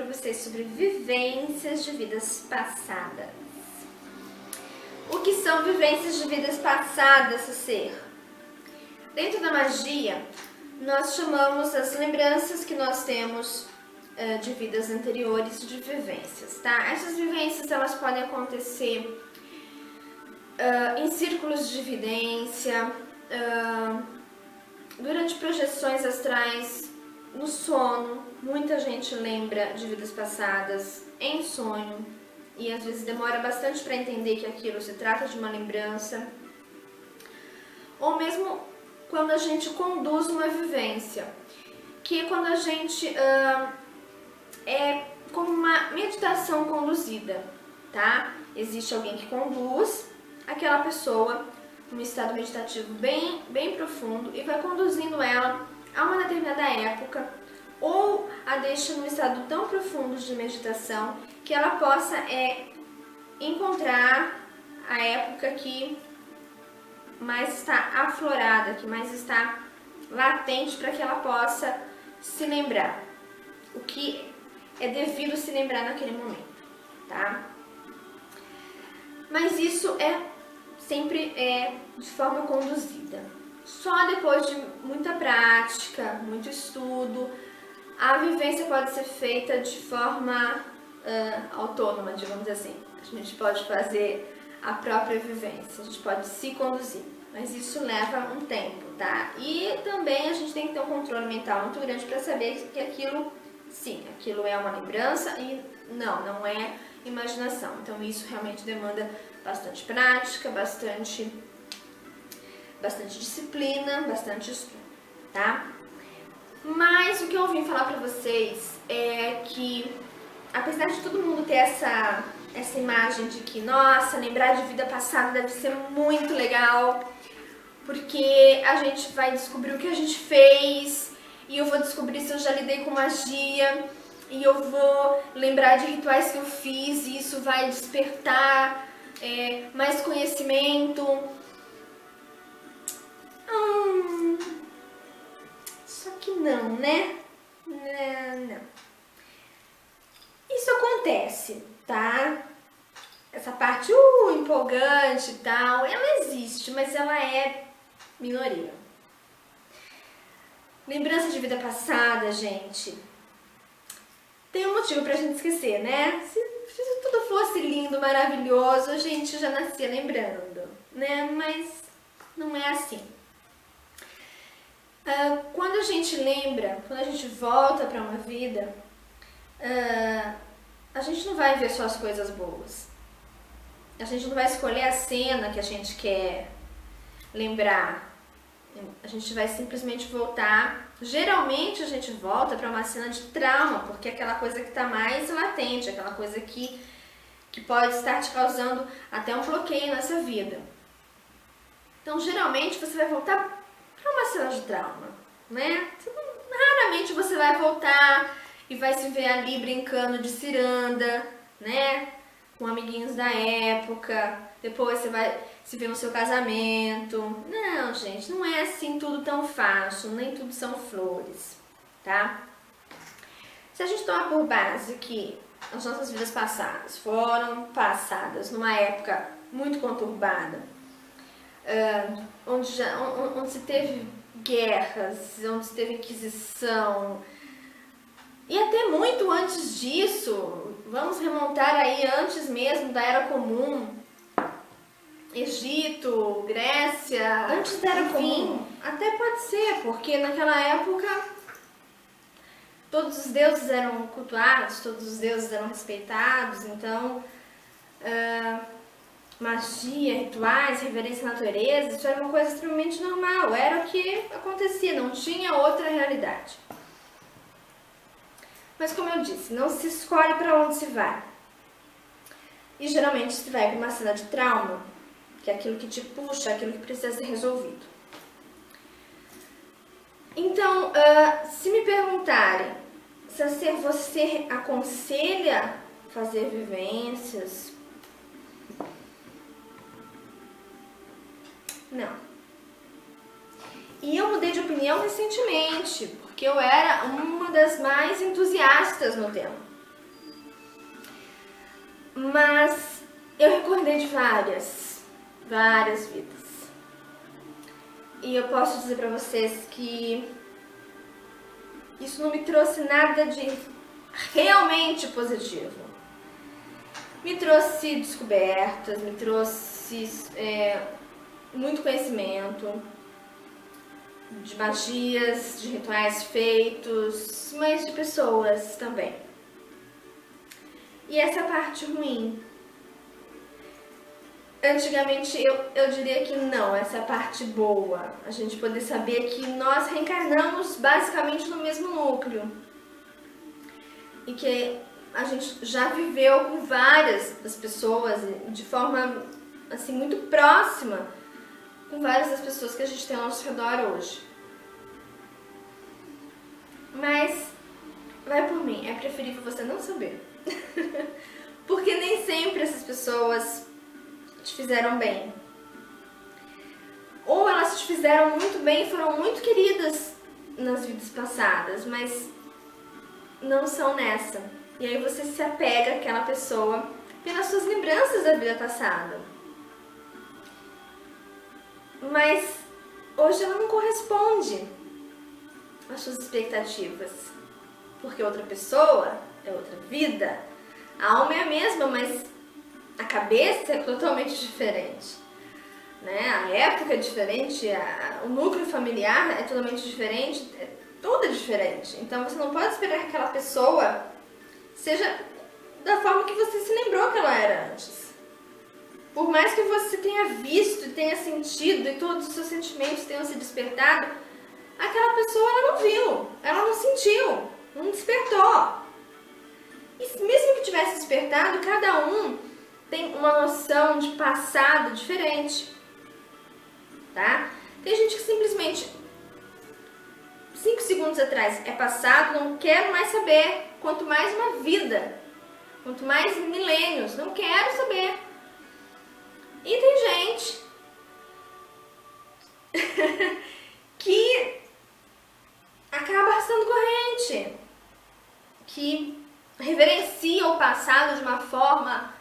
para vocês sobre vivências de vidas passadas. O que são vivências de vidas passadas, ser? Dentro da magia, nós chamamos as lembranças que nós temos de vidas anteriores de vivências, tá? Essas vivências, elas podem acontecer em círculos de evidência, durante projeções astrais, no sono. Muita gente lembra de vidas passadas em sonho e às vezes demora bastante para entender que aquilo se trata de uma lembrança. Ou mesmo quando a gente conduz uma vivência, que é quando a gente é como uma meditação conduzida, tá? Existe alguém que conduz aquela pessoa num estado meditativo bem profundo e vai conduzindo ela a uma determinada época, ou a deixa num estado tão profundo de meditação que ela possa encontrar a época que mais está aflorada, que mais está latente, para que ela possa se lembrar o que é devido se lembrar naquele momento, tá? Mas isso sempre de forma conduzida. Só depois de muita prática, muito estudo, a vivência pode ser feita de forma autônoma, digamos assim. A gente pode fazer a própria vivência, a gente pode se conduzir, mas isso leva um tempo, tá? E também a gente tem que ter um controle mental muito grande para saber que aquilo, sim, aquilo é uma lembrança e não é imaginação. Então isso realmente demanda bastante prática, bastante disciplina, bastante estudo, tá? Mas o que eu vim falar pra vocês é que, apesar de todo mundo ter essa imagem de que, nossa, lembrar de vida passada deve ser muito legal, porque a gente vai descobrir o que a gente fez, e eu vou descobrir se eu já lidei com magia, e eu vou lembrar de rituais que eu fiz, e isso vai despertar mais conhecimento. Só que não, né? Não. Isso acontece, tá? Essa parte empolgante e tal, ela existe, mas ela é minoria. Lembrança de vida passada, gente, tem um motivo pra gente esquecer, né? Se tudo fosse lindo, maravilhoso, a gente já nascia lembrando, né? Mas não é assim. Quando a gente lembra, quando a gente volta para uma vida, a gente não vai ver só as coisas boas. A gente não vai escolher a cena que a gente quer lembrar. A gente vai simplesmente voltar. Geralmente a gente volta para uma cena de trauma, porque é aquela coisa que está mais latente, aquela coisa que pode estar te causando até um bloqueio nessa vida. Então, geralmente você vai voltar para uma cena de trauma, né? Raramente você vai voltar e vai se ver ali brincando de ciranda, né? Com amiguinhos da época. Depois você vai se ver no seu casamento. Não, gente, não é assim tudo tão fácil, nem tudo são flores, tá? Se a gente tomar por base que as nossas vidas passadas foram passadas numa época muito conturbada, onde se teve guerras, onde se teve inquisição, e até muito antes disso, vamos remontar aí antes mesmo da Era Comum, Egito, Grécia, antes da Era Comum, até pode ser, porque naquela época todos os deuses eram cultuados, todos os deuses eram respeitados, então magia, rituais, reverência à natureza, isso era uma coisa extremamente normal, era o que acontecia, não tinha outra realidade. Mas como eu disse, não se escolhe para onde se vai. E geralmente se vai para uma cena de trauma, que é aquilo que te puxa, aquilo que precisa ser resolvido. Então, se me perguntarem se você aconselha fazer vivências, não. E eu mudei de opinião recentemente, porque eu era uma das mais entusiastas no tema. Mas eu recordei de várias vidas. E eu posso dizer pra vocês que isso não me trouxe nada de realmente positivo. Me trouxe descobertas, me trouxe muito conhecimento de magias, de rituais feitos, mas de pessoas também. E essa é a parte ruim. Antigamente eu diria que não, essa é a parte boa. A gente poder saber que nós reencarnamos basicamente no mesmo núcleo. E que a gente já viveu com várias das pessoas de forma assim muito próxima com várias das pessoas que a gente tem ao nosso redor hoje. Mas vai por mim, é preferível você não saber. Porque nem sempre essas pessoas te fizeram bem. Ou elas te fizeram muito bem e foram muito queridas nas vidas passadas, mas não são nessa. E aí você se apega àquela pessoa pelas suas lembranças da vida passada. Mas hoje ela não corresponde às suas expectativas. Porque outra pessoa é outra vida. A alma é a mesma, mas a cabeça é totalmente diferente. Né? A época é diferente, o núcleo familiar é totalmente diferente, é tudo diferente. Então você não pode esperar que aquela pessoa seja da forma que você se lembrou que ela era antes. Por mais que você tenha visto, tenha sentido e todos os seus sentimentos tenham se despertado, aquela pessoa ela não viu, ela não sentiu, não despertou. E mesmo que tivesse despertado, cada um tem uma noção de passado diferente. Tá? Tem gente que simplesmente 5 segundos atrás é passado, não quero mais saber, quanto mais uma vida, quanto mais milênios, não quero saber. E tem gente que acaba arrastando corrente, que reverencia o passado de uma forma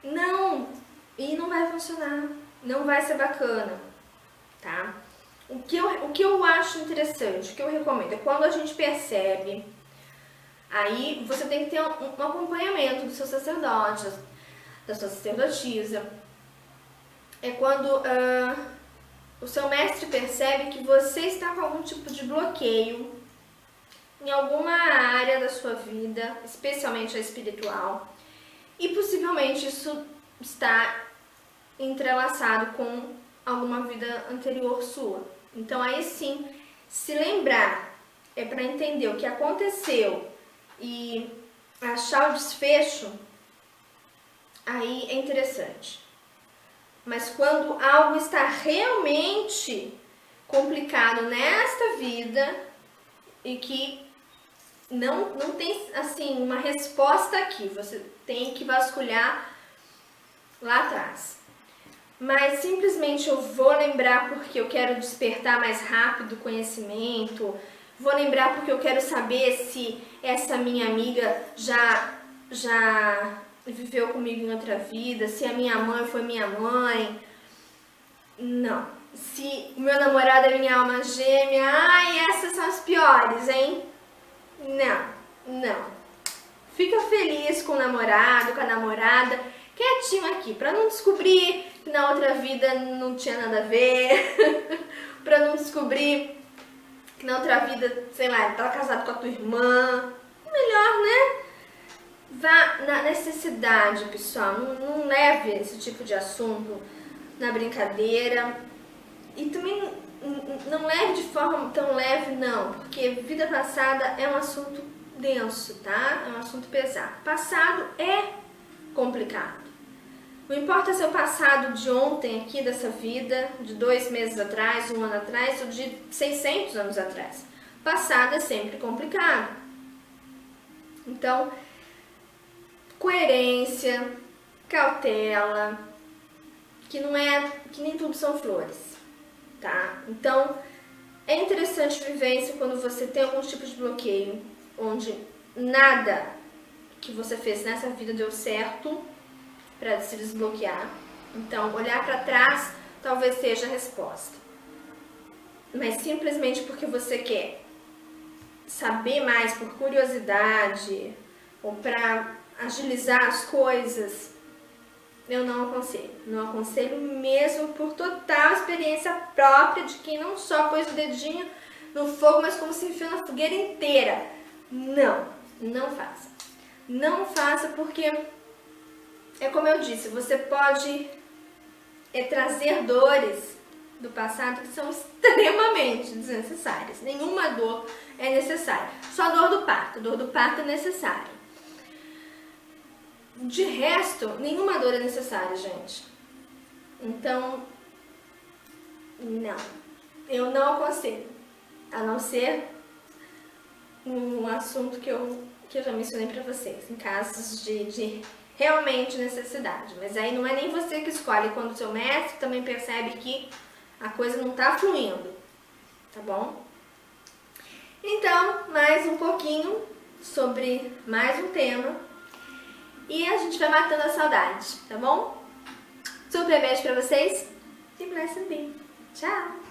e não vai funcionar. Não vai ser bacana, tá? O que eu acho interessante, o que eu recomendo é quando a gente percebe, aí você tem que ter um acompanhamento do seu sacerdote, da sua sacerdotisa. É quando o seu mestre percebe que você está com algum tipo de bloqueio em alguma área da sua vida, especialmente a espiritual, e possivelmente isso está entrelaçado com alguma vida anterior sua. Então aí sim, se lembrar é para entender o que aconteceu e achar o desfecho, aí é interessante. Mas quando algo está realmente complicado nesta vida e que não tem assim uma resposta aqui, você tem que vasculhar lá atrás. Mas simplesmente eu vou lembrar porque eu quero despertar mais rápido o conhecimento, vou lembrar porque eu quero saber se essa minha amiga já viveu comigo em outra vida, se a minha mãe foi minha mãe. Não. Se o meu namorado é minha alma gêmea, ai, essas são as piores, hein? Não. Fica feliz com o namorado, com a namorada, quietinho aqui, pra não descobrir que na outra vida não tinha nada a ver, pra não descobrir que na outra vida, sei lá, tava casado com a tua irmã. Melhor, né? Vá na necessidade, pessoal. Não leve esse tipo de assunto na brincadeira. E também não leve de forma tão leve, não, porque vida passada é um assunto denso, tá? É um assunto pesado. Passado é complicado. Não importa se é o passado de ontem aqui dessa vida, de 2 meses atrás, 1 ano atrás, ou de 600 anos atrás. Passado é sempre complicado. Então, coerência, cautela, que nem tudo são flores, tá? Então, é interessante viver isso quando você tem algum tipo de bloqueio, onde nada que você fez nessa vida deu certo para se desbloquear. Então, olhar para trás talvez seja a resposta. Mas simplesmente porque você quer saber mais por curiosidade ou para agilizar as coisas, eu não aconselho. Não aconselho mesmo, por total experiência própria de quem não só pôs o dedinho no fogo, mas como se enfiou na fogueira inteira. Não faça. Não faça, porque é como eu disse, você pode trazer dores do passado que são extremamente desnecessárias. Nenhuma dor é necessária. Só a dor do parto. A dor do parto é necessária. De resto, nenhuma dor é necessária, gente. Então, não. Eu não aconselho. A não ser um assunto que eu já mencionei pra vocês. Em casos de realmente necessidade. Mas aí não é nem você que escolhe. Quando o seu mestre também percebe que a coisa não tá fluindo. Tá bom? Então, mais um pouquinho sobre mais um tema. E a gente vai matando a saudade, tá bom? Super beijo pra vocês e bless and be. Tchau!